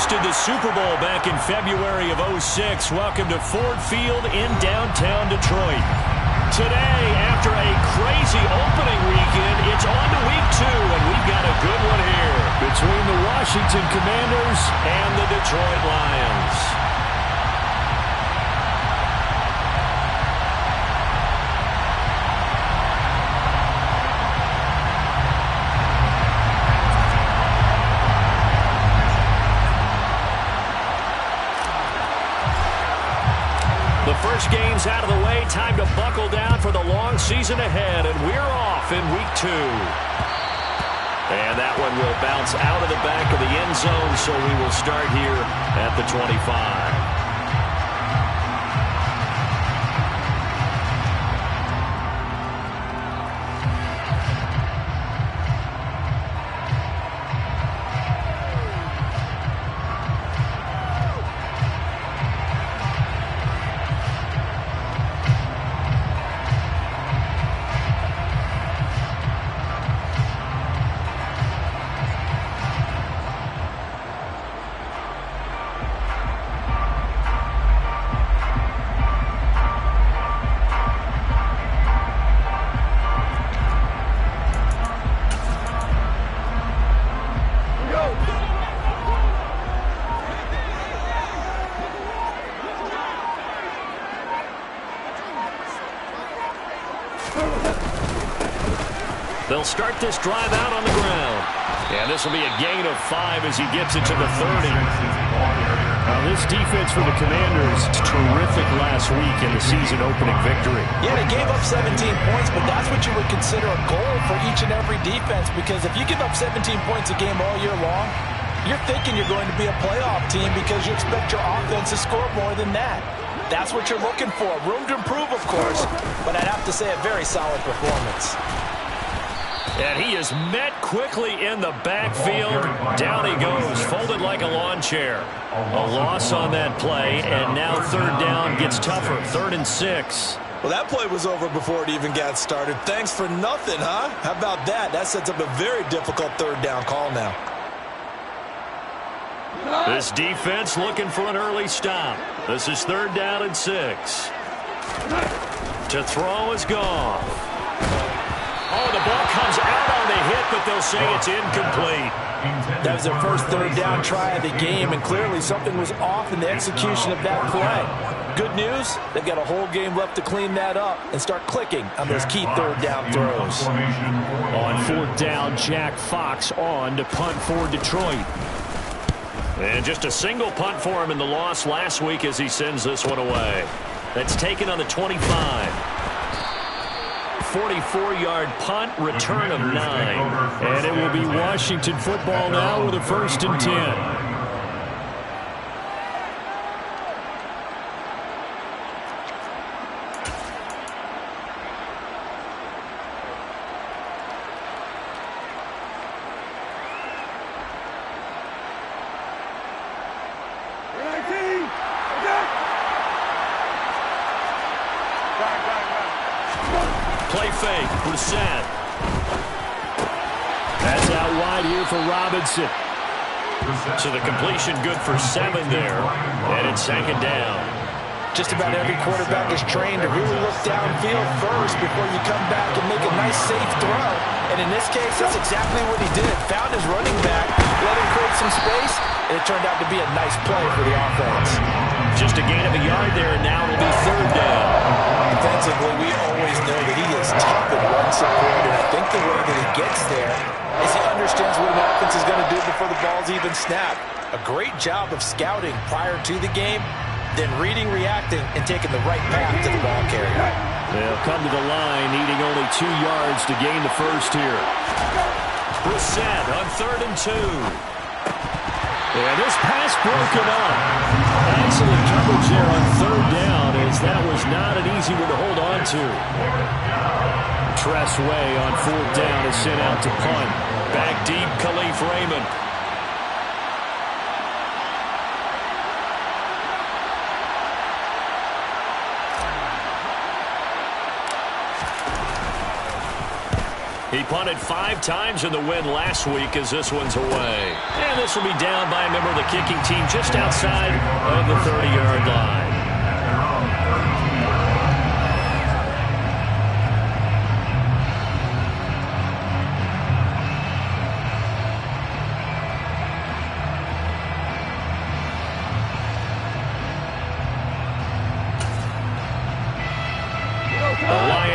hosted the Super Bowl back in February of '06. Welcome to Ford Field in downtown Detroit. Today, after a crazy opening weekend, it's on to week 2, and we've got a good one here between the Washington Commanders and the Detroit Lions. First game's out of the way. Time to buckle down for the long season ahead, and we're off in week 2. And that one will bounce out of the back of the end zone, so we will start here at the 25. They'll start this drive out on the ground. And this will be a gain of 5 as he gets it to the 30. Now this defense for the Commanders, terrific last week in the season-opening victory. Yeah, they gave up 17 points, but that's what you would consider a goal for each and every defense, because if you give up 17 points a game all year long, you're thinking you're going to be a playoff team because you expect your offense to score more than that. That's what you're looking for. Room to improve, of course, but I'd have to say a very solid performance. And he is met quickly in the backfield. Down he goes, folded like a lawn chair. A loss on that play, and now third down gets tougher. 3rd and 6. Well, that play was over before it even got started. Thanks for nothing, huh? How about that? That sets up a very difficult third down call now. This defense looking for an early stop. This is 3rd down and 6. To throw is gone. Oh, the ball comes out on the hit, but they'll say it's incomplete. That was their first third down try of the game, and clearly something was off in the execution of that play. Good news, they've got a whole game left to clean that up and start clicking on those key third down throws. On 4th down, Jack Fox on to punt for Detroit. And just a single punt for him in the loss last week as he sends this one away. That's taken on the 25. 44-yard punt, return of 9. And it will be Washington football now with a 1st and 10. Play fake, Brissett. That's out wide here for Robinson. So the completion good for 7 there, and it's 2nd down. Just about every quarterback is trained to really look downfield first before you come back and make a nice, safe throw. And in this case, that's exactly what he did. Found his running back, let him create some space, and it turned out to be a nice play for the offense. Just a gain of a yard there, and now it'll be 3rd down. Defensively, we always know that he is tough at run support, and I think the way that he gets there is he understands what an offense is going to do before the ball's even snapped. A great job of scouting prior to the game, then reading, reacting, and taking the right path to the ball carrier. They'll come to the line, needing only 2 yards to gain the first here. Brissett on 3rd and 2. And this pass broken up. Excellent coverage there on 3rd down, as that was not an easy one to hold on to. Tress Way on 4th down is sent out to punt. Back deep, Khalif Raymond. He punted 5 times in the win last week as this one's away. And this will be down by a member of the kicking team just outside of the 30-yard line.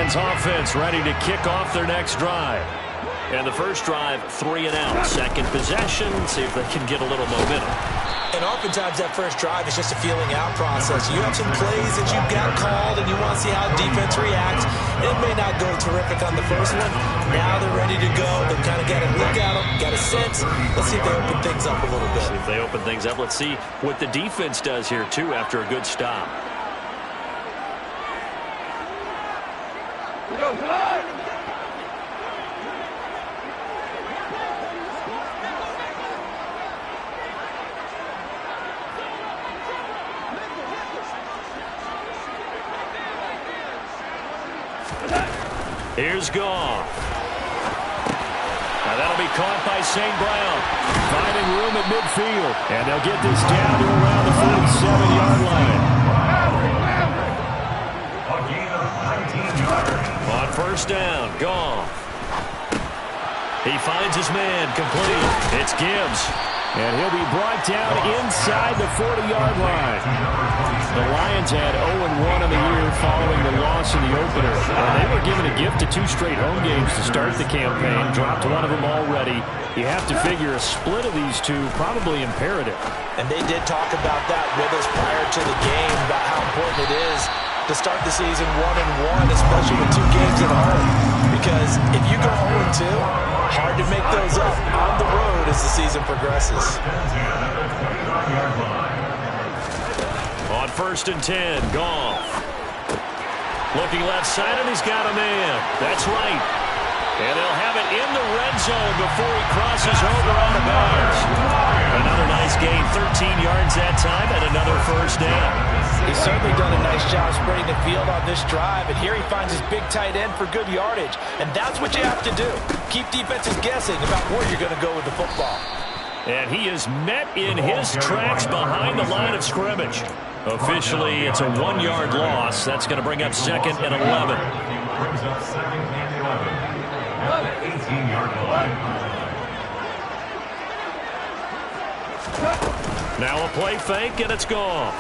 Offense ready to kick off their next drive. And the first drive, 3 and out. Second possession, see if they can get a little momentum. And oftentimes that first drive is just a feeling out process. You have some plays that you've got called and you want to see how defense reacts. It may not go terrific on the first one. Now they're ready to go. They've kind of got a look at them, got a sense. Let's see if they open things up a little bit. See if they open things up. Let's see what the defense does here, too, after a good stop. Here's Goff. Now that'll be caught by St. Brown. Finding room at midfield. And they'll get this down to around the 47-yard line. On first down, Goff. He finds his man, complete. It's Gibbs. And he'll be brought down inside the 40-yard line. The Lions had 0-1 in the year following the loss in the opener. And they were given a gift of 2 straight home games to start the campaign. Dropped one of them already. You have to figure a split of these two probably imperative. And they did talk about that with us prior to the game, about how important it is to start the season 1-1, especially with 2 games at home. Because if you go 0-2, hard to make those up on the road as the season progresses. On first and 10, Goff. Looking left side, and he's got a man. That's right. And they'll have it in the red zone before he crosses over out of bounds. Another nice gain, 13 yards that time, and another first down. He's certainly done a nice job spreading the field on this drive, and here he finds his big tight end for good yardage. And that's what you have to do. Keep defenses guessing about where you're going to go with the football. And he is met in his tracks behind the line of scrimmage. Officially, it's a 1-yard loss. That's going to bring up 2nd and 11. Brings up 2nd and 11. 18-yard line. Now a play fake, and it's gone.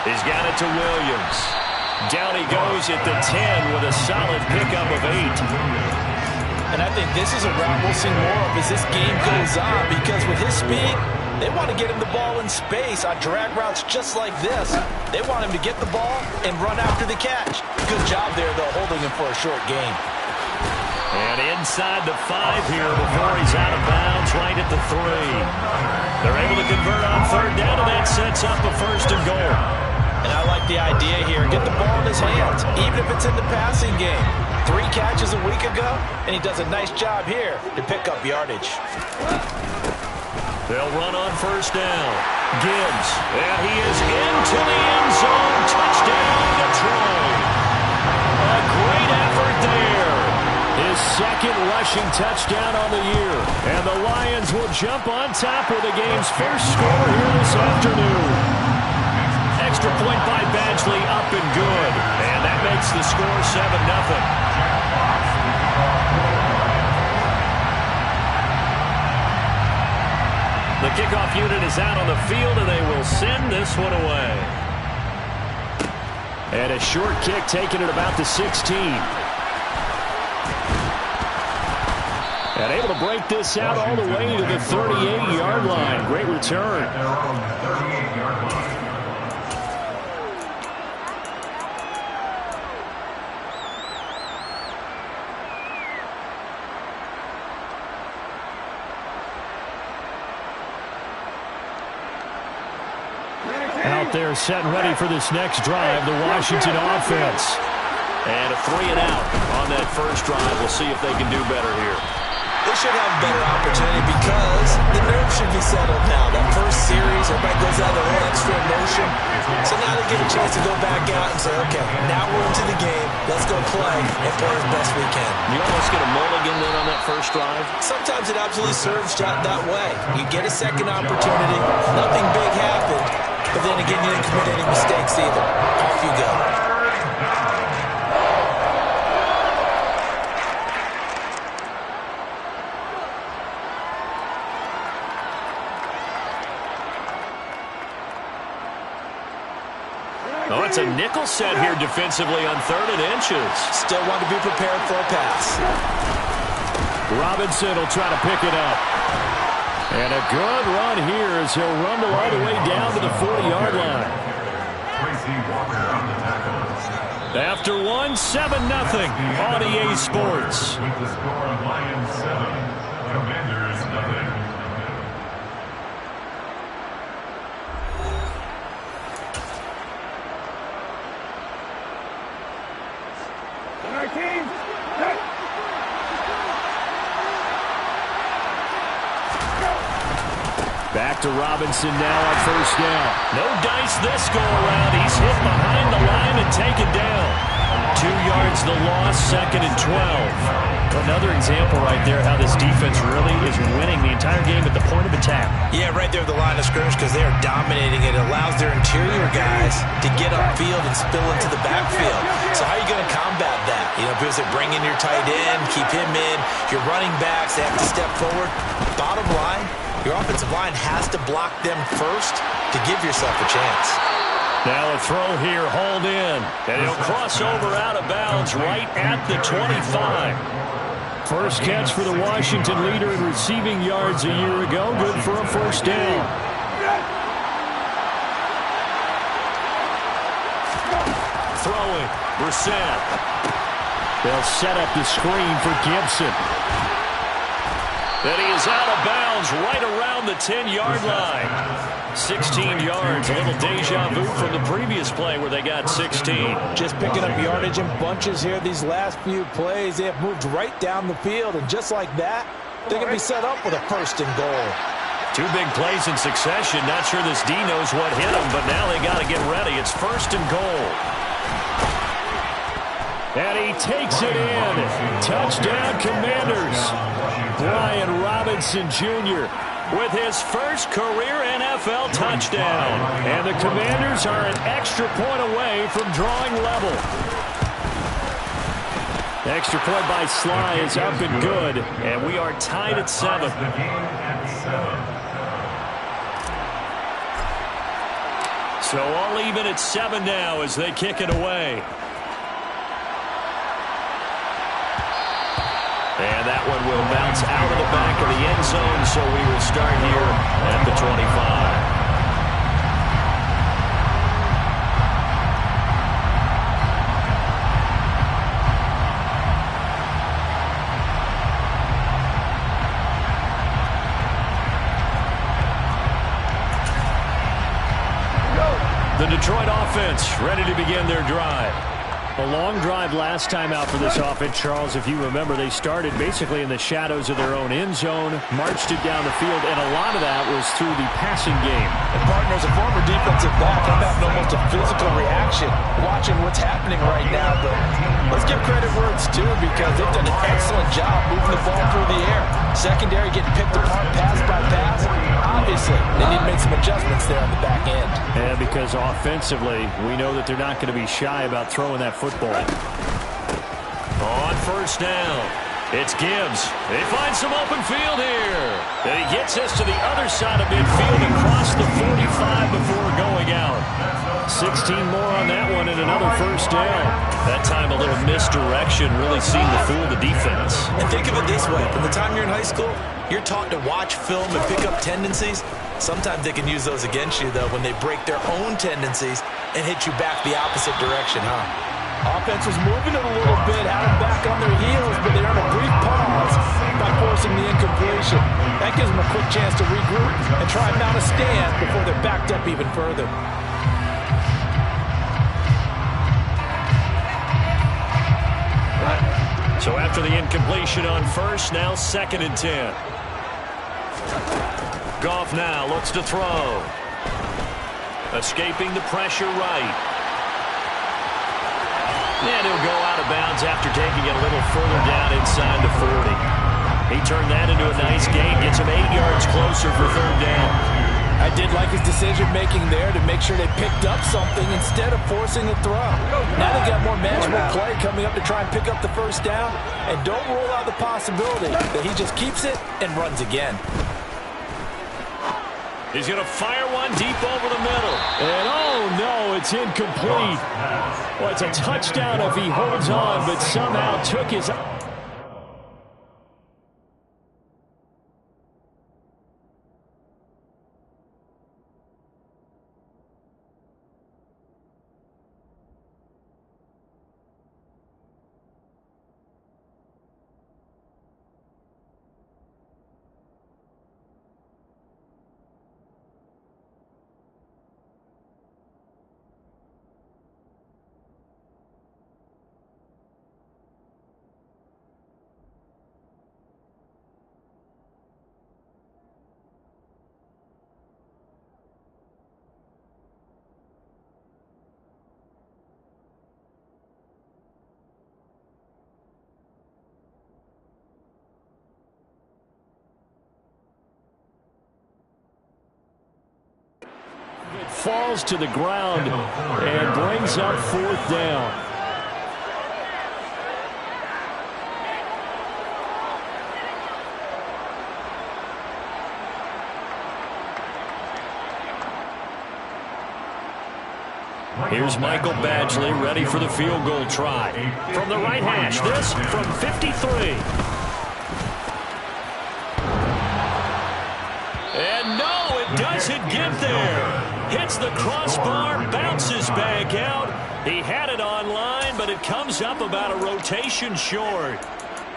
He's got it to Williams. Down he goes at the 10 with a solid pickup of 8. And I think this is a route we'll see more of as this game goes on, because with his speed, they want to get him the ball in space on drag routes just like this. They want him to get the ball and run after the catch. Good job there, though, holding him for a short gain. And inside the 5 here before he's out of bounds, right at the 3. They're able to convert on third down, and that sets up a first and goal. And I like the idea here. Get the ball in his hands, even if it's in the passing game. 3 catches a week ago, and he does a nice job here to pick up yardage. They'll run on first down. Gibbs, and he is into the end zone. Touchdown, Detroit. A great effort there. His 2nd rushing touchdown on the year. And the Lions will jump on top with the game's first score here this afternoon. Extra point by Badgley, up and good. And that makes the score 7-0. The kickoff unit is out on the field, and they will send this one away. And a short kick taken at about the 16. And able to break this out all the way to the 38-yard line. Great return. Out there set and ready for this next drive, the Washington offense. And a 3 and out on that first drive. We'll see if they can do better here. They should have a better opportunity because the nerves should be settled now. That first series, everybody goes out of their extra emotion. So now they get a chance to go back out and say, okay, now we're into the game. Let's go play and play as best we can. You almost get a mulligan then on that first drive? Sometimes it absolutely serves that way. You get a second opportunity. Nothing big happened. But then again, you didn't commit any mistakes either. Off you go. Oh, it's a nickel set here defensively on 3rd and inches. Still want to be prepared for a pass. Robinson will try to pick it up. And a good run here as he'll rumble all the way down to the 40-yard line. Tracy Walker on the tackle. After 1, 7-0 on EA Sports. With the score of Lions 7, Commanders 0. Back to Robinson now on 1st down. No dice this go-around. He's hit behind the line and taken down. 2 yards the loss, 2nd and 12. Another example right there how this defense really is winning the entire game at the point of attack. Yeah, right there at the line of scrimmage because they are dominating it. It allows their interior guys to get upfield and spill into the backfield. So how are you going to combat that? You know, because they bring in your tight end, keep him in. Your running backs, they have to step forward. Bottom line, your offensive line has to block them first to give yourself a chance. Now a throw here, hauled in. And he'll cross over out of bounds right at the 25. First catch for the Washington leader in receiving yards a year ago. Good for a 1st down. Throwing, Brissett. They'll set up the screen for Gibson. And he is out of bounds right around the 10-yard line. 16 yards, a little deja vu from the previous play where they got 16. Just picking up yardage in bunches here these last few plays. They have moved right down the field, and just like that, they're going to be set up with a 1st and goal. 2 big plays in succession. Not sure this D knows what hit him, but now they got to get ready. It's 1st and goal. And he takes it in. Touchdown, Commanders. Brian Robinson Jr. with his first career NFL touchdown. And the Commanders are an extra point away from drawing level. Extra point by Sly is up and good. And we are tied at 7. So all even at 7 now as they kick it away. And that one will bounce out of the back of the end zone, so we will start here at the 25. The Detroit offense ready to begin their drive. A long drive last time out for this offense, Charles. If you remember, they started basically in the shadows of their own end zone, marched it down the field, and a lot of that was through the passing game. And partner, as a former defensive back, I'm having almost a physical reaction watching what's happening right now. But let's give credit where it's due because they've done an excellent job moving the ball through the air. Secondary getting picked apart pass by pass. Obviously, they need to make some adjustments there on the back end. And because offensively, we know that they're not going to be shy about throwing that football. On 1st down, it's Gibbs. They find some open field here. And he gets us to the other side of midfield and across the 45 before going out. 16 more on that one and another 1st down. That time a little misdirection really seemed to fool the defense. And think of it this way. From the time you're in high school, you're taught to watch film and pick up tendencies. Sometimes they can use those against you, though, when they break their own tendencies and hit you back the opposite direction, huh? Offense was moving it a little bit, had them back on their heels, but they earned a brief pause by forcing the incompletion. That gives them a quick chance to regroup and try and mount a stand before they're backed up even further. So after the incompletion on 1st, now 2nd and 10. Goff now looks to throw. Escaping the pressure right. And he'll go out of bounds after taking it a little further down inside the 40. He turned that into a nice gain, gets him 8 yards closer for third down. I did like his decision-making there to make sure they picked up something instead of forcing a throw. Now they got more manageable play coming up to try and pick up the first down, and don't rule out the possibility that he just keeps it and runs again. He's going to fire one deep over the middle. And oh no, it's incomplete. Well, it's a touchdown if he holds on, but somehow took his... falls to the ground and brings up fourth down. Here's Michael Badgley ready for the field goal try. From the right hash, this from 53. And no, it doesn't get there. Hits the crossbar, bounces back out. He had it on line, but it comes up about a rotation short.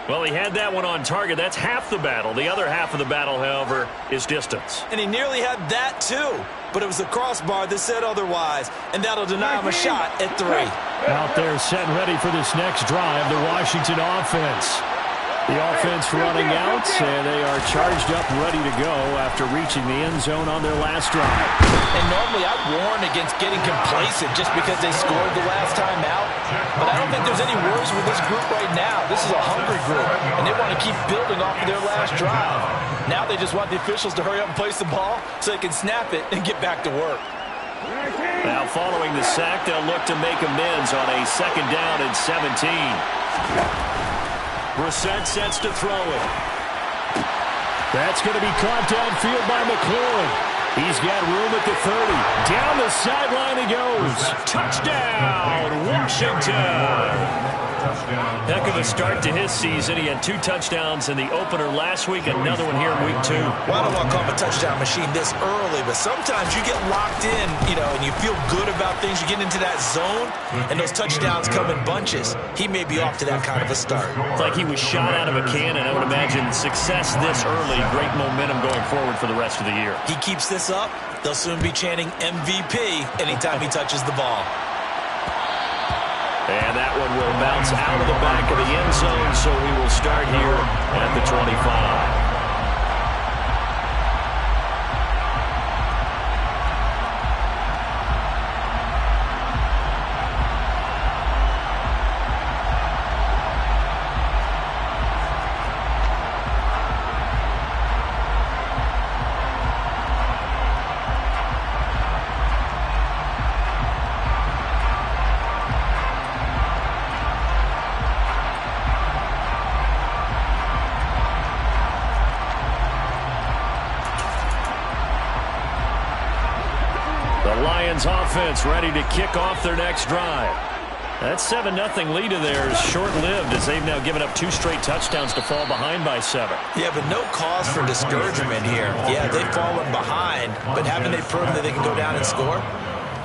Well, he had that one on target. That's half the battle. The other half of the battle, however, is distance. And he nearly had that, too. But it was the crossbar that said otherwise, and that'll deny him a shot at 3. Out there set and ready for this next drive, the Washington offense. The offense running out, and they are charged up, ready to go after reaching the end zone on their last drive. And normally I'd warn against getting complacent just because they scored the last time out. But I don't think there's any worries with this group right now. This is a hungry group, and they want to keep building off of their last drive. Now they just want the officials to hurry up and place the ball so they can snap it and get back to work. Now following the sack, they'll look to make amends on a second down and 17. Brissett sets to throw it. That's going to be caught downfield by McLaurin. He's got room at the 30. Down the sideline he goes. Touchdown, Washington. Heck of a start to his season. He had 2 touchdowns in the opener last week, another one here in week 2. Well, I don't want to call him a touchdown machine this early, but sometimes you get locked in, and you feel good about things. You get into that zone, and those touchdowns come in bunches. He may be off to that kind of a start. It's like he was shot out of a cannon. I would imagine success this early, great momentum going forward for the rest of the year. He keeps this up, they'll soon be chanting MVP anytime he touches the ball. And that one will bounce out of the back of the end zone, so he will start here at the 25. Offense ready to kick off their next drive. That 7-0 lead of theirs short-lived as they've now given up 2 straight touchdowns to fall behind by 7. Yeah, but no cause for discouragement here. Yeah, they've fallen behind, but haven't they proven that they can go down and score?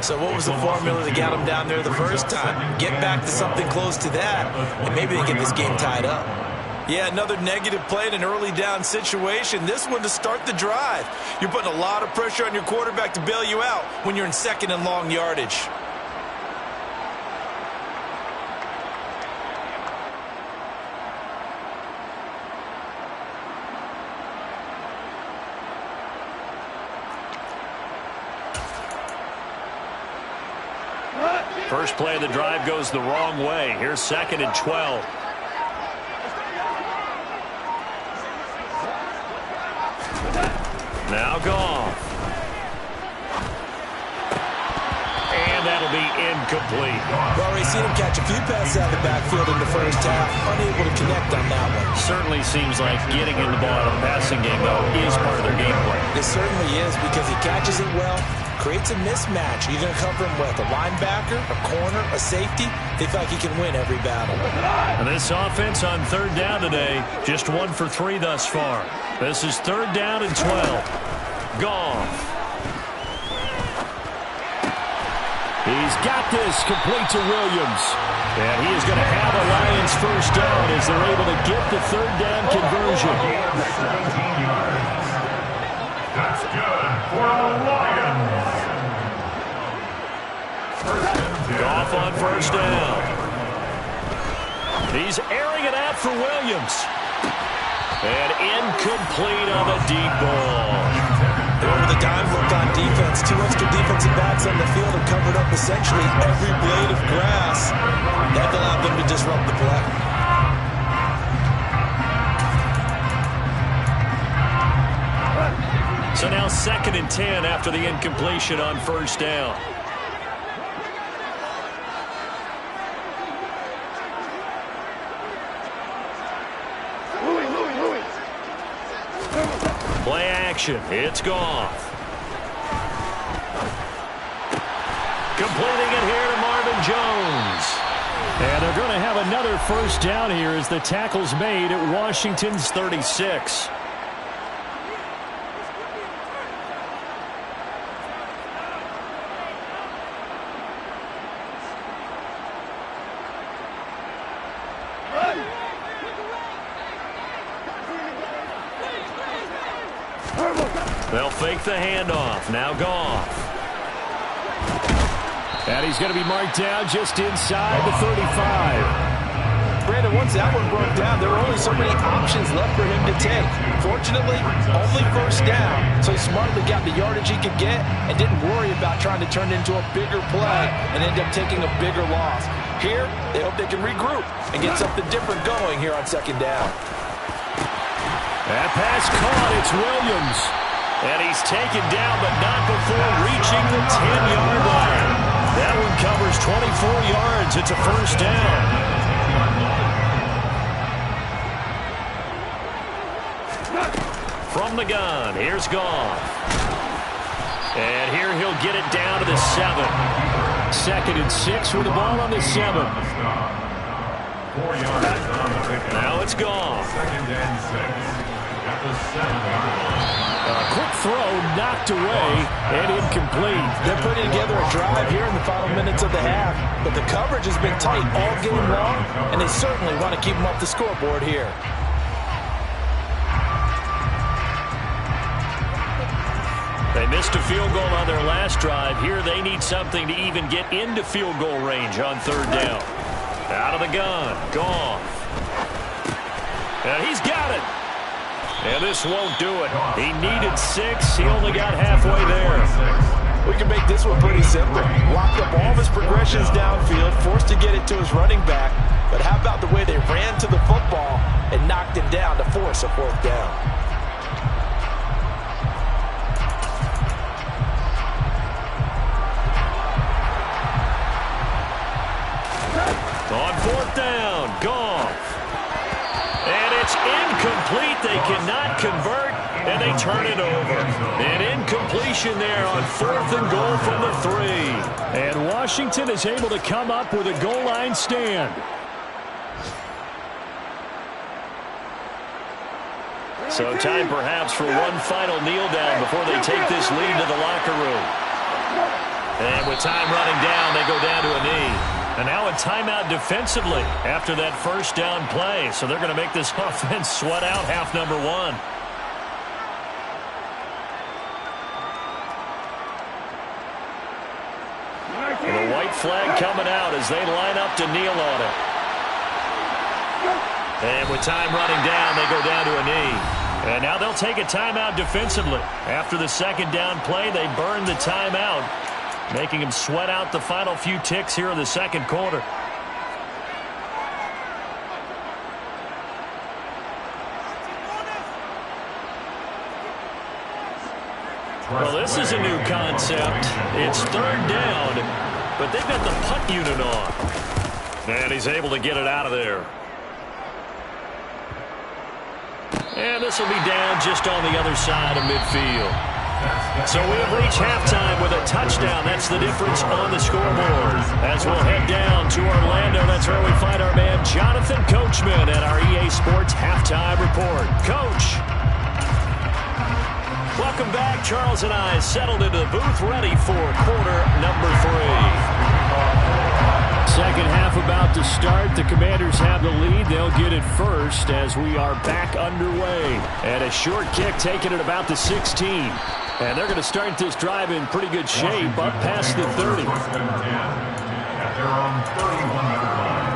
So what was the formula that got them down there the first time? Get back to something close to that, and maybe they get this game tied up. Yeah, another negative play in an early down situation. This one to start the drive. You're putting a lot of pressure on your quarterback to bail you out when you're in second and long yardage. First play of the drive goes the wrong way. Here's 2nd and 12. Now Goff. And that'll be incomplete. Well, we've seen him catch a few passes out of the backfield in the first half. Unable to connect on that one. Certainly seems like getting in the ball out of the passing game, though, is part of their game plan. It certainly is because he catches it well, creates a mismatch. You're going to cover him with a linebacker, a corner, a safety. They feel like he can win every battle. And this offense on 3rd down today, just 1 for 3 thus far. This is 3rd down and 12. Goff. He's got this, complete to Williams. And he is going to have a Lions first down as they're able to get the 3rd down conversion. 17 yards. That's good for the Lions. Goff on first down. He's airing it out for Williams. And incomplete on a deep ball. Over the dime look on defense. 2 extra defensive backs on the field have covered up essentially every blade of grass. That allowed them to disrupt the play. So now 2nd and 10 after the incompletion on first down. Play action. It's Goff. Completing it here to Marvin Jones. And they're going to have another first down here as the tackle's made at Washington's 36. They'll fake the handoff. Now Goff. And he's going to be marked down just inside the 35. Brandon, once that one broke down, there were only so many options left for him to take. Fortunately, only first down, so he smartly got the yardage he could get and didn't worry about trying to turn it into a bigger play and end up taking a bigger loss. Here, they hope they can regroup and get something different going here on 2nd down. That pass caught. It's Williams. And he's taken down, but not before reaching the 10-yard line. That one covers 24 yards. It's a first down. From the gun, here's Goff. And here he'll get it down to the 7. 2nd and 6 with the ball on the 7. 4 yards on the pickup. Now it's Goff. 2nd and 6. At the 7-yard line. A quick throw knocked away and incomplete. They're putting together a drive here in the final minutes of the half, but the coverage has been tight all game long, and they certainly want to keep them off the scoreboard here. They missed a field goal on their last drive. Here they need something to even get into field goal range on 3rd down. Out of the gun, Goff. And he's got it. And this won't do it. He needed 6. He only got halfway there. We can make this one pretty simple. Locked up all of his progressions downfield, forced to get it to his running back. But how about the way they ran to the football and knocked him down to force a 4th down? On 4th down, Goff. And it's incomplete. They cannot convert, and they turn it over. An incompletion there on 4th and goal from the 3. And Washington is able to come up with a goal line stand. So time perhaps for one final kneel down before they take this lead to the locker room. And with time running down, they go down to a knee. And now a timeout defensively after that first down play. So they're going to make this offense sweat out half number 1. And the white flag coming out as they line up to kneel on it. And with time running down, they go down to a knee. And now they'll take a timeout defensively. After the 2nd down play, they burn the timeout. making him sweat out the final few ticks here in the second quarter. Well, this is a new concept. It's third down, but they've got the punt unit on. And he's able to get it out of there. And this will be down just on the other side of midfield. So we have reached halftime with a touchdown. That's the difference on the scoreboard. As we'll head down to Orlando, that's where we find our man Jonathan Coachman at our EA Sports Halftime Report. Coach. Welcome back. Charles and I settled into the booth ready for quarter number 3. Second half about to start. The Commanders have the lead. They'll get it first as we are back underway. And a short kick taken at about the 16. And they're going to start this drive in pretty good shape up past the 30. At their own 31-yard line.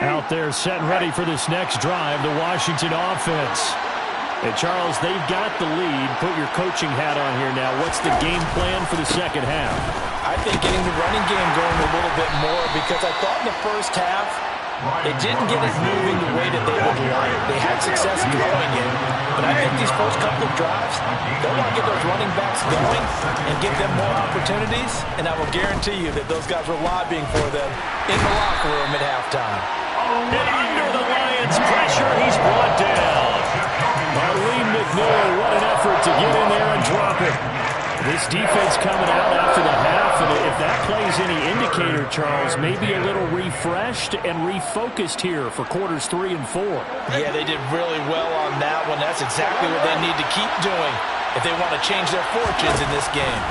Out there set and ready for this next drive, the Washington offense. And Charles, they've got the lead. Put your coaching hat on here now. What's the game plan for the second half? I think getting the running game going a little bit more, because I thought in the first half they didn't get it moving the way that they would like. They had success throwing it, but I think these first couple of drives, they want to get those running backs going and give them more opportunities, and I will guarantee you that those guys were lobbying for them in the locker room at halftime. And under the Lions' pressure, he's brought down. Marlene McNeil, what an effort to get in there and drop it. This defense coming out after the half, and if that plays any indicator, Charles, maybe a little refreshed and refocused here for quarters 3 and 4. Yeah, they did really well on that one. That's exactly what they need to keep doing if they want to change their fortunes in this game.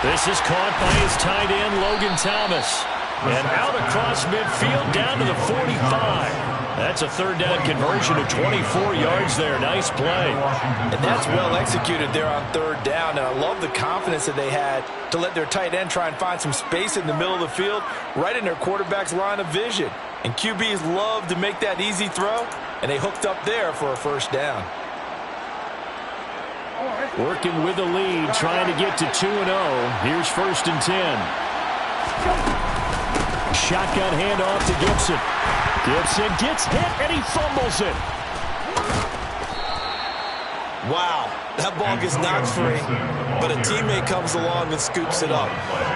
This is caught by his tight end, Logan Thomas. And out across midfield down to the 45. That's a third down conversion of 24 yards there. Nice play. And that's well executed there on third down. And I love the confidence that they had to let their tight end try and find some space in the middle of the field, right in their quarterback's line of vision. And QBs love to make that easy throw, and they hooked up there for a first down. Working with the lead, trying to get to 2-0. Here's 1st and 10. Shotgun handoff to Gibson. Gibson gets hit, and he fumbles it. Wow, that ball gets knocked free, but a teammate comes along and scoops it up.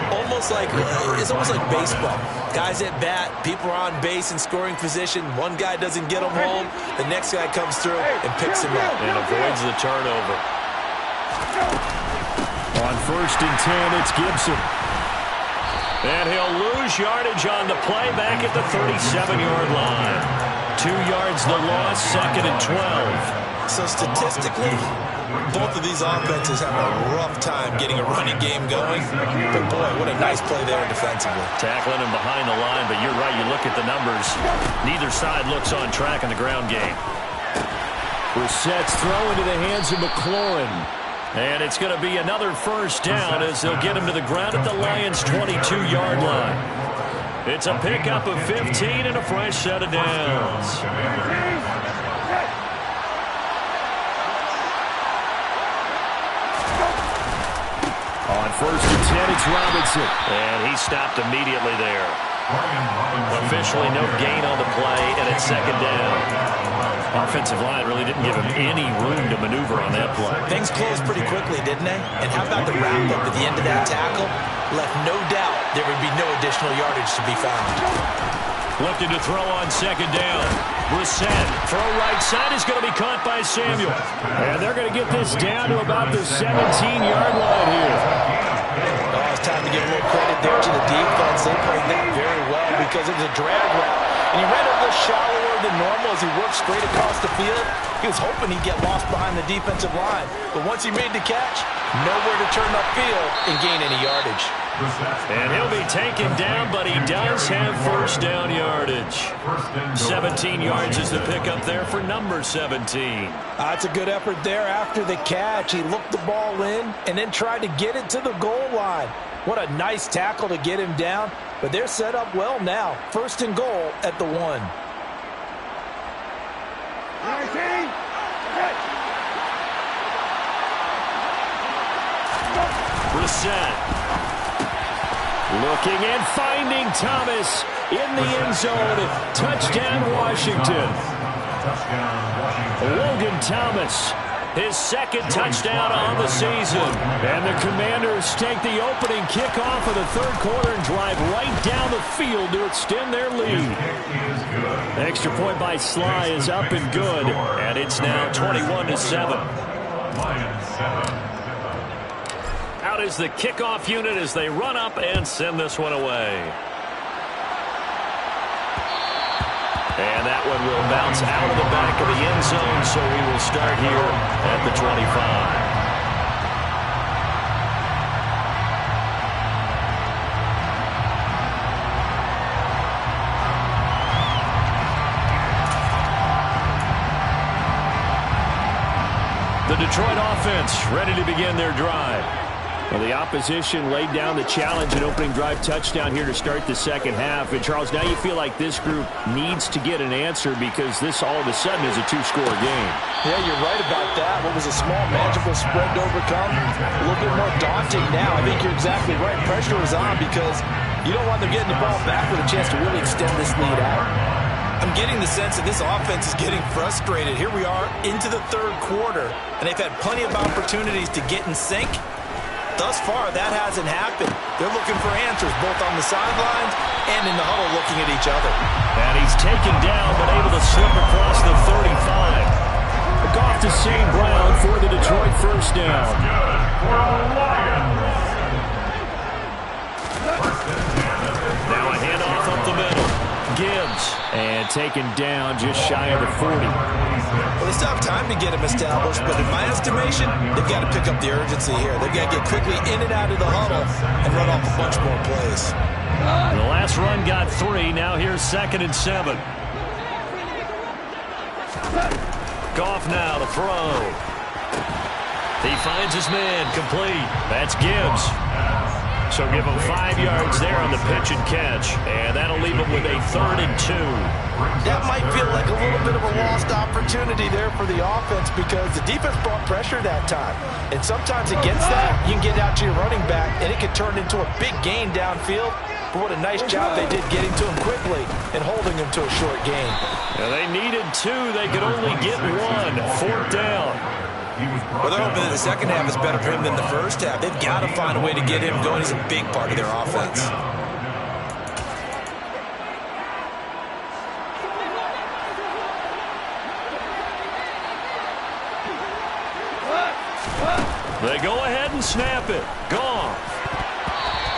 It's almost like baseball. Guys at bat, people are on base in scoring position. One guy doesn't get him home, the next guy comes through and picks him up. And avoids the turnover. On 1st and 10, it's Gibson. And he'll lose yardage on the play back at the 37-yard line. 2 yards the loss, 2nd and 12. So statistically, both of these offenses have a rough time getting a running game going. But boy, what a nice play there defensively. Tackling him behind the line, but you're right, you look at the numbers. Neither side looks on track in the ground game. Brissett's throw into the hands of McLaurin. And it's going to be another first down as they'll get him to the ground at the Lions' 22-yard line. It's a pickup of 15 and a fresh set of downs. On 1st and 10, it's Robinson. And he stopped immediately there. Officially no gain on the play, and it's 2nd down. Offensive line really didn't give him any room to maneuver on that play. Things closed pretty quickly, didn't they? And how about the wrap-up at the end of that tackle? Left no doubt there would be no additional yardage to be found. Looking to throw on 2nd down. Brissett, throw right side is going to be caught by Samuel. And they're going to get this down to about the 17-yard line here. Oh, it's time to give a little credit there to the defense. They played that very well because it was a drag route. And he ran a little shallower than normal as he worked straight across the field. He was hoping he'd get lost behind the defensive line. But once he made the catch, nowhere to turn upfield and gain any yardage. And he'll be taken down, but he does have first down yardage. 17 yards is the pickup there for number 17. That's a good effort there after the catch. He looked the ball in and then tried to get it to the goal line. What a nice tackle to get him down. But they're set up well now. 1st and goal at the 1. Brissett. Looking and finding Thomas in the end zone. Touchdown, Washington. Logan Thomas, his second touchdown on the season. And the Commanders take the opening kickoff of the third quarter and drive right down the field to extend their lead. Extra point by Sly is up and good, and it's now 21-7. Out is the kickoff unit as they run up and send this one away. And that one will bounce out of the back of the end zone, so we will start here at the 25. The Detroit offense ready to begin their drive. Well, the opposition laid down the challenge and opening drive touchdown here to start the second half. And, Charles, now you feel like this group needs to get an answer because this all of a sudden is a two-score game. Yeah, you're right about that. What was a small, manageable spread to overcome, a little bit more daunting now. I think you're exactly right. Pressure is on because you don't want them getting the ball back with a chance to really extend this lead out. I'm getting the sense that this offense is getting frustrated. Here we are into the third quarter, and they've had plenty of opportunities to get in sync. Thus far, that hasn't happened. They're looking for answers both on the sidelines and in the huddle looking at each other. And he's taken down but able to slip across the 35. Goff to St. Brown for the Detroit first down. Now a handoff up the middle. Gibbs, and taken down just shy of the 40. Well, they still have time to get him established, but in my estimation, they've got to pick up the urgency here. They've got to get quickly in and out of the huddle and run off a bunch more plays. The last run got 3. Now here's 2nd and 7. Goff now to throw. He finds his man complete. That's Gibbs. So give him 5 yards there on the pitch and catch. And that'll leave him with a 3rd and 2. That might feel like a little bit of a lost opportunity there for the offense because the defense brought pressure that time. And sometimes against that, you can get out to your running back, and it can turn into a big gain downfield. But what a nice job they did getting to him quickly and holding him to a short gain. Now they needed 2. They could only get 1. 4th down. Well, they're hoping that the second half is better for him than the first half. They've got to find a way to get him going. He's a big part of their offense. They go ahead and snap it. Goff.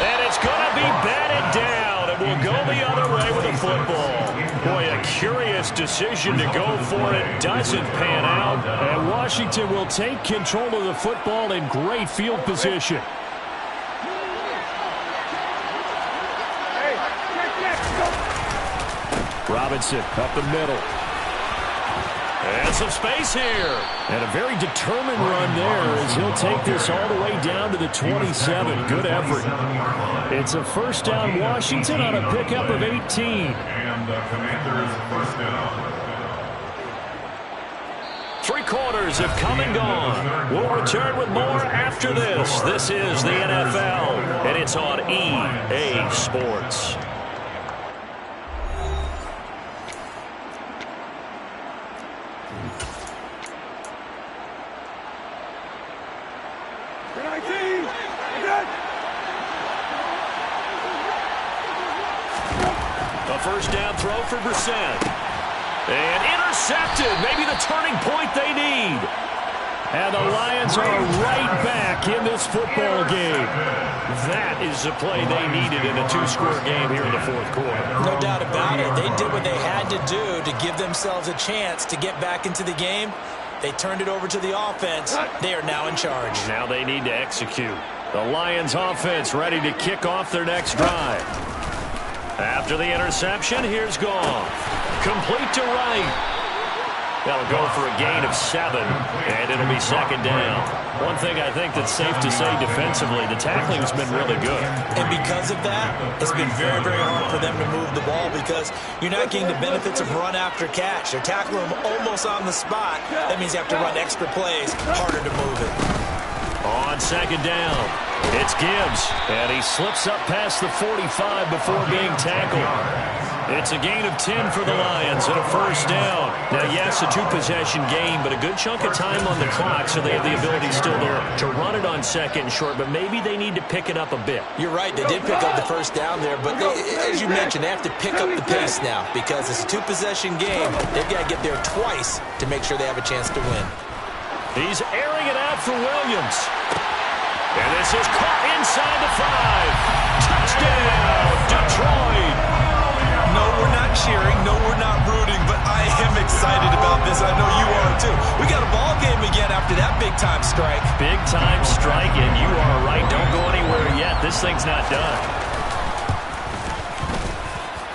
And it's going to be batted down. And will go the other way with the football. Boy, a curious decision to go for it. Doesn't pan out. And Washington will take control of the football in great field position. Robinson up the middle. And some space here. And a very determined run there as he'll take this all the way down to the 27. Good effort. It's a first down Washington on a pickup of 18. And the Commanders first down. 3 quarters have come and gone. We'll return with more after this. This is the NFL, and it's on EA Sports. A first down throw for Brissett. And intercepted. Maybe the turning point they need. And the Lions are right back in this football game. That is the play they needed in a 2-score game here in the fourth quarter. No doubt about it. They did what they had to do to give themselves a chance to get back into the game. They turned it over to the offense. They are now in charge. Now they need to execute. The Lions offense ready to kick off their next drive. After the interception, here's Goff. Complete to Wright. That'll go for a gain of 7, and it'll be second down. One thing I think that's safe to say defensively, the tackling's been really good. And because of that, it's been very, very hard for them to move the ball because you're not getting the benefits of run after catch. They're tackling them almost on the spot. That means you have to run extra plays, harder to move it. On second down, it's Gibbs, and he slips up past the 45 before being tackled. It's a gain of 10 for the Lions and a first down. Now, yes, a two-possession game, but a good chunk of time on the clock, so they have the ability still there to run it on second and short, but maybe they need to pick it up a bit. You're right. They did pick up the first down there, but as you mentioned, they have to pick up the pace now because it's a two-possession game. They've got to get there twice to make sure they have a chance to win. He's airing it out for Williams. And this is caught inside the 5. Touchdown, Detroit. No, we're not cheering. No, we're not rooting, but I am excited about this. I know you are, too. We got a ball game again after that big-time strike. Big-time strike, and you are right. Don't go anywhere yet. This thing's not done.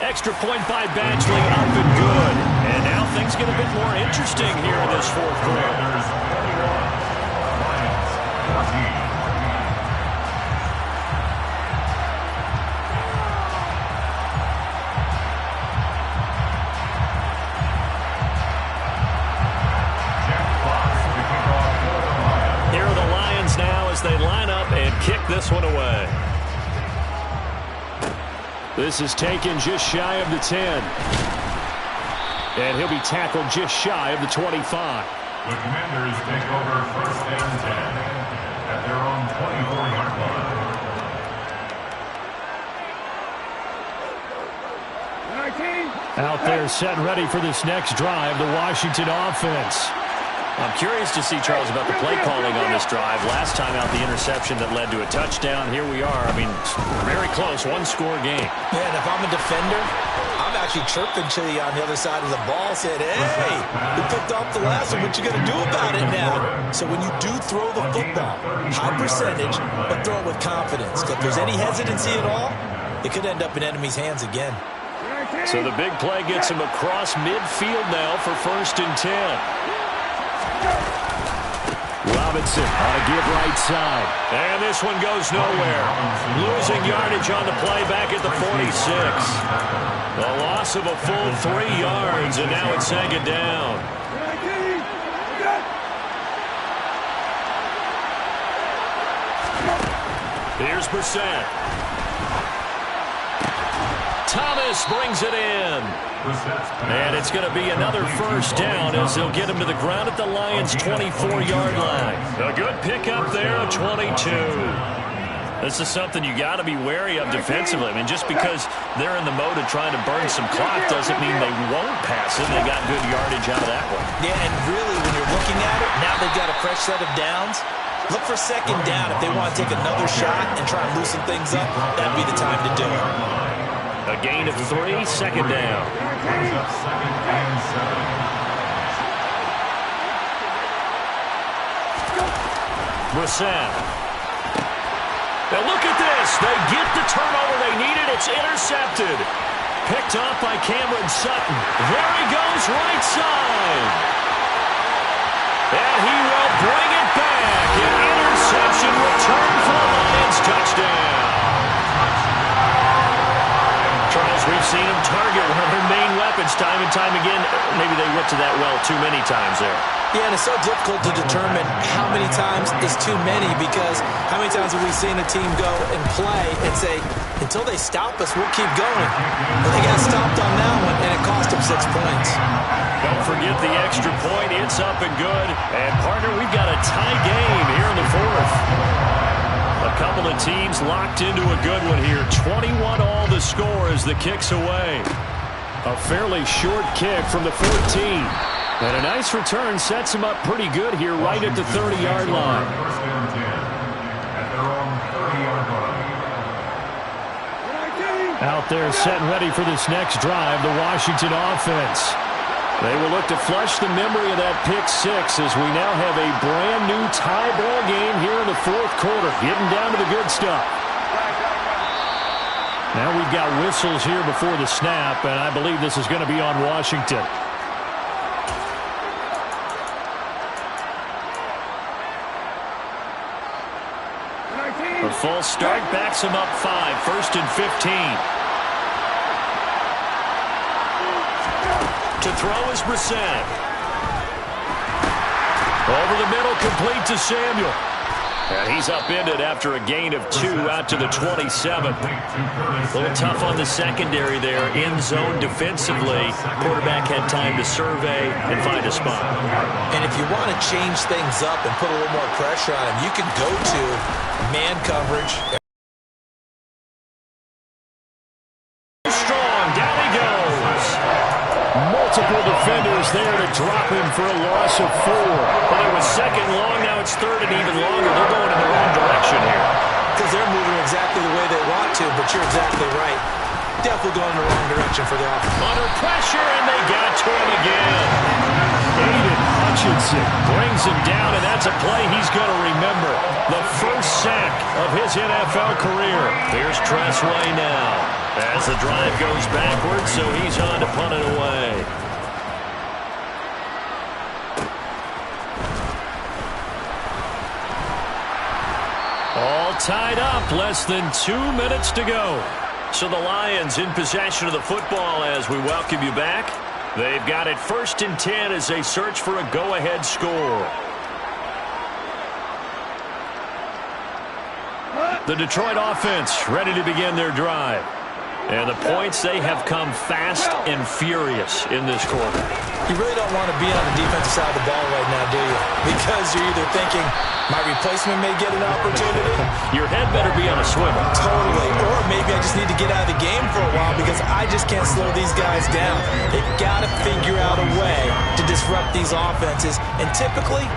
Extra point by Badgley, up and good. And now things get a bit more interesting here in this fourth quarter. They line up and kick this one away. This is taken just shy of the 10. And he'll be tackled just shy of the 25. The Commanders take over first and 10 at their own 24-yard line. Out there set and ready for this next drive, the Washington offense. I'm curious to see, Charles, about the play calling on this drive. Last time out, the interception that led to a touchdown. Here we are. I mean, very close, one-score game. Yeah, and if I'm a defender, I'm actually chirping to you on the other side of the ball, saying, hey, we picked off the last one. What you going to do about it now? So when you do throw the football, high percentage, but throw it with confidence. Because if there's any hesitancy at all, it could end up in enemy's hands again. So the big play gets him across midfield now for first and 10. Robinson on a give right side. And this one goes nowhere. Losing yardage on the play back at the 46. A loss of a full 3 yards, and now it's second down. Here's Brissett. Thomas brings it in. And it's going to be another first down as they'll get him to the ground at the Lions' 24-yard line. A good pickup there, 22. This is something you got to be wary of defensively. I mean, just because they're in the mode of trying to burn some clock doesn't mean they won't pass it. They got good yardage out of that one. Yeah, and really, when you're looking at it, now they've got a fresh set of downs. Look for second down if they want to take another shot and try and loosen things up. That'd be the time to do it. A gain of 3, second down. Brissett. Now look at this. They get the turnover they needed. It's intercepted. Picked off by Cameron Sutton. There he goes, right side. And he will bring it back. An interception return for the Lions. Touchdown. Charles, we've seen him target one of their main weapons time and time again. Maybe they went to that well too many times there. Yeah, and it's so difficult to determine how many times is too many because how many times have we seen a team go and play and say, until they stop us, we'll keep going. But they got stopped on that one, and it cost them 6 points. Don't forget the extra point. It's up and good. And, partner, we've got a tie game here in the fourth. A couple of teams locked into a good one here. 21 all the score as the kick's away. A fairly short kick from the 14. And a nice return sets him up pretty good here right at the 30-yard line. Out there set and ready for this next drive, the Washington offense. They will look to flush the memory of that pick 6 as we now have a brand-new tie ball game here in the fourth quarter, getting down to the good stuff. Now we've got whistles here before the snap, and I believe this is going to be on Washington. false start backs him up 5, 1st and 15. To throw is Brissett. Over the middle, complete to Samuel. And he's upended after a gain of 2 out to the 27. A little tough on the secondary there. In zone defensively. Quarterback had time to survey and find a spot. And if you want to change things up and put a little more pressure on him, you can go to man coverage. Strong, down he goes. Multiple defenders there to drop him for a loss of 4. But it was 2nd long, now it's 3rd and even longer. They're going in the wrong direction here. Because they're moving exactly the way they want to, but you're exactly right. Definitely going in the wrong direction for the offense. Under pressure, and they got to him again. Aiden Hutchinson brings him down, and that's a play he's going to remember. The first sack of his NFL career. Here's Tressway now. As the drive goes backwards, so he's on to punt it away. All tied up, less than 2 minutes to go. So the Lions in possession of the football as we welcome you back. They've got it 1st and 10 as they search for a go-ahead score. The Detroit offense ready to begin their drive. And the points, they have come fast and furious in this quarter. You really don't want to be on the defensive side of the ball right now, do you? Because you're either thinking, my replacement may get an opportunity. Your head better be on a swivel. Totally. Or maybe I just need to get out of the game for a while because I just can't slow these guys down. They've got to figure out a way to disrupt these offenses. And typically,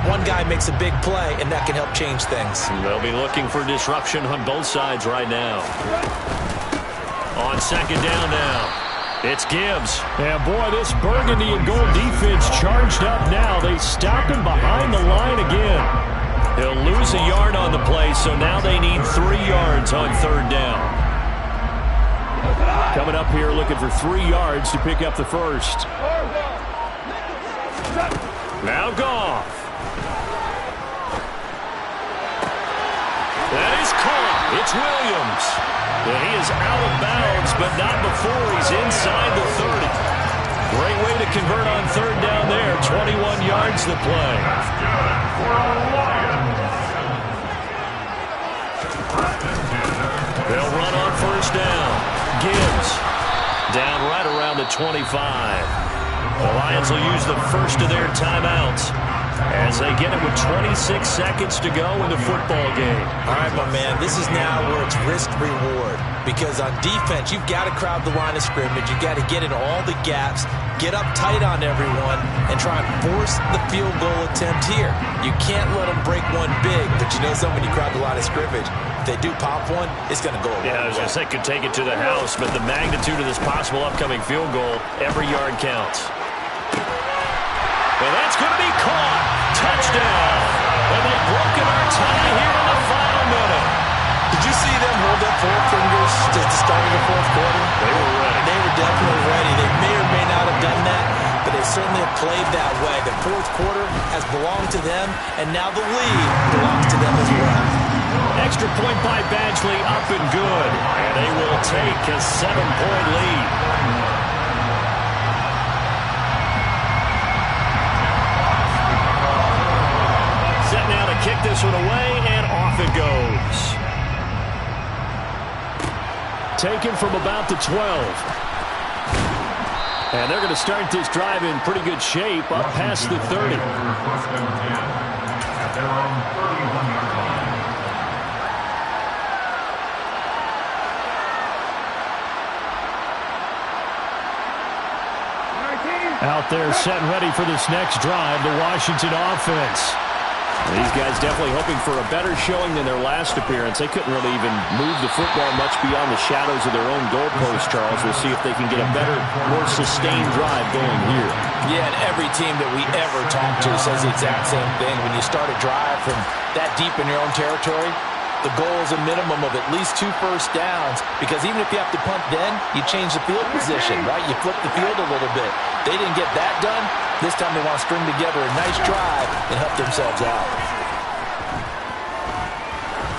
one guy makes a big play, and that can help change things. They'll be looking for disruption on both sides right now. On 2nd down now, it's Gibbs. And boy, this burgundy and gold defense charged up now. They stop him behind the line again. He'll lose a yard on the play, so now they need 3 yards on 3rd down. Coming up here looking for 3 yards to pick up the first. Now Goff. That is caught. It's Williams. And he is out of bounds, but not before he's inside the 30. Great way to convert on 3rd down there. 21 yards to play. They'll run on 1st down. Gibbs down right around the 25. The Lions will use the first of their timeouts as they get it with 26 seconds to go in the football game. All right, my man, this is now where it's risk-reward. Because on defense, you've got to crowd the line of scrimmage. You've got to get in all the gaps, get up tight on everyone, and try and force the field goal attempt here. You can't let them break one big, but you know something, when you crowd the line of scrimmage, if they do pop one, it's going to go away. Yeah, I was going to say, could take it to the house, but the magnitude of this possible upcoming field goal, every yard counts. And that's going to be caught. Touchdown. And they've broken our tie here in the final minute. Did you see them hold up 4 fingers to the start of the 4th quarter? They were ready. They were definitely ready. They may or may not have done that, but they certainly have played that way. The 4th quarter has belonged to them, and now the lead belongs to them as well. Extra point by Badgley, up and good. And they will take a 7-point lead. Set now to kick this one away, and off it goes. Taken from about the 12. And they're going to start this drive in pretty good shape, up past the 30. Out there set and ready for this next drive, the Washington offense. These guys definitely hoping for a better showing than their last appearance. They couldn't really even move the football much beyond the shadows of their own goalpost, Charles. We'll see if they can get a better, more sustained drive going here. Yeah, and every team that we ever talk to says the exact same thing. When you start a drive from that deep in your own territory, the goal is a minimum of at least 2 first downs, because even if you have to punt then, you change the field position, right? You flip the field a little bit. They didn't get that done. This time they want to string together a nice drive and help themselves out.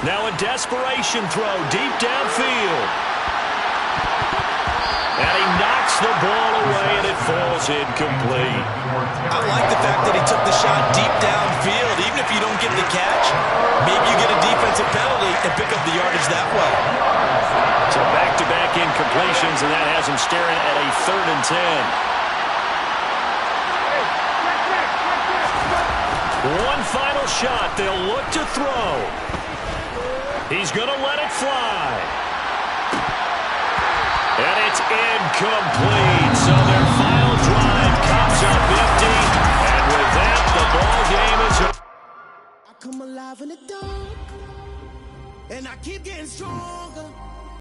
Now a desperation throw deep downfield. And he knocks the ball away, and it falls incomplete. I like the fact that he took the shot deep downfield. Even if you don't get the catch, maybe you get a defensive penalty and pick up the yardage that way. So back-to-back incompletions, and that has him staring at a 3rd and 10. One final shot. They'll look to throw. He's going to let it fly. And it's incomplete. So their final drive comes up empty. And with that, the ball game is over. I come alive in the dark, and I keep getting stronger.